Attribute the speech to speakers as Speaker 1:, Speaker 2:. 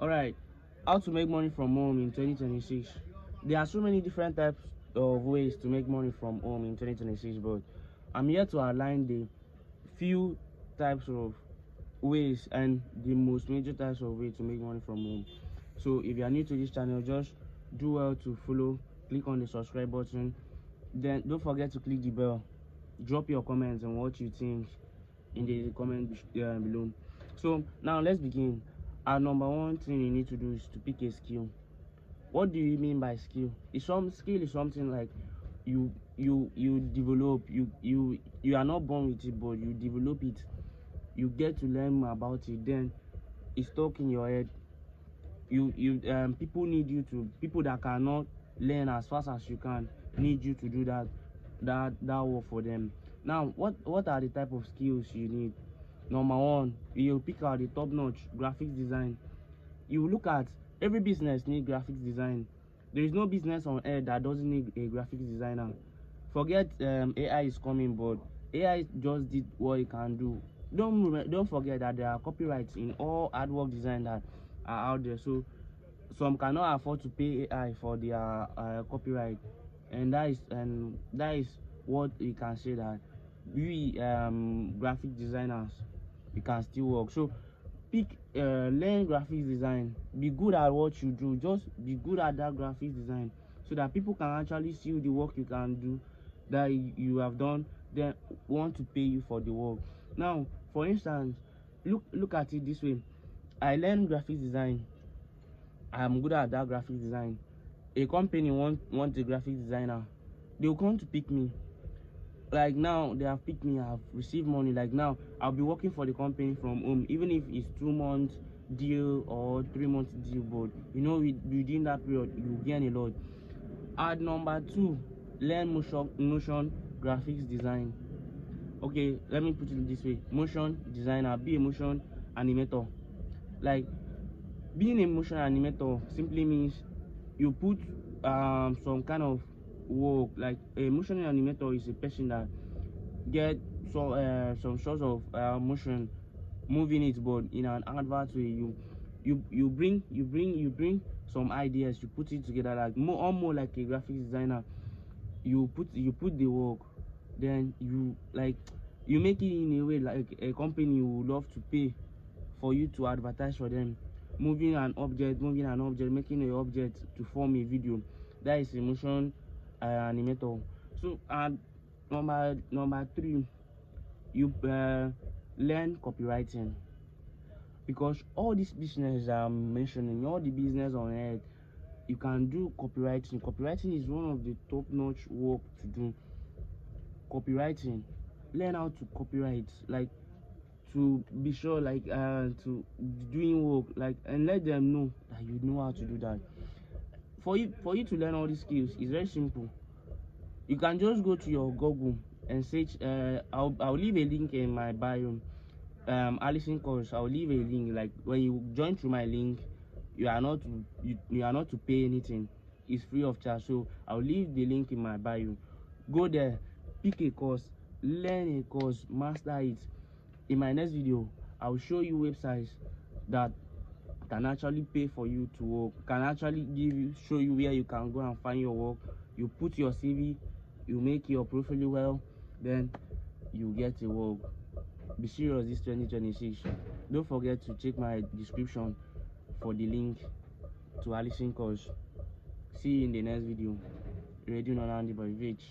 Speaker 1: Alright, how to make money from home in 2026. There are so many different types of ways to make money from home in 2026, but I'm here to outline the few types of ways and the most major types of ways to make money from home. So if you are new to this channel, just do well to follow, click on the subscribe button, then don't forget to click the bell. Drop your comments on what you think in the comment below. So now let's begin. Our number one thing you need to do is to pick a skill. What do you mean by skill? Skill is something like you develop. You are not born with it, but you develop it. You get to learn more about it, then it's stuck in your head. People need you to, people that cannot learn as fast as you can need you to do that work for them. Now what are the type of skills you need? Number one, you pick out the top-notch graphics design. You look at every business need graphics design. There is no business on earth that doesn't need a graphics designer. Forget AI is coming, but AI just did what it can do. Don't forget that there are copyrights in all artwork design that are out there. So some cannot afford to pay AI for their copyright, and that is what we can say, that we graphic designers, we can still work. So learn graphics design, be good at what you do, just be good at that graphics design, so that people can actually see the work you can do, that you have done, then want to pay you for the work. Now for instance, look at it this way. I learned graphics design, I'm good at that graphics design. A company want a graphic designer, they'll come to pick me. Like now they have picked me, I've received money. Like now I'll be working for the company from home, even if it's 2 months deal or 3 months deal, but within that period you gain a lot. At number two, learn motion graphics design. Okay, let me put it this way. Motion designer, be a motion animator. Like, being a motion animator simply means you put some kind of work. Like, a motion animator is a person that get some sorts of motion, moving it, but in an advert way. You bring some ideas, you put it together, like more like a graphics designer. You put the work, then you make it in a way like a company would love to pay for you to advertise for them. Moving an object, making an object to form a video. That is a motion animator. So number three, you learn copywriting, because all these business I'm mentioning, all the business on earth, you can do copywriting. Copywriting is one of the top-notch work to do. Copywriting, learn how to copyright, like to be sure, like to doing work, like, and let them know that you know how to do that. For you to learn all these skills is very simple. You can just go to your Google and search. I'll leave a link in my bio. Allison course, I'll leave a link. Like, when you join through my link, you are not to pay anything. It's free of charge. So I'll leave the link in my bio. Go there, pick a course, learn a course, master it. In my next video, I'll show you websites that can actually pay for you to work, can actually show you where you can go and find your work. You put your CV, you make your profile well, then you get a work. Be serious this 2026. Don't forget to check my description for the link to Allison course. See you in the next video. Radio Nonandi by Rich.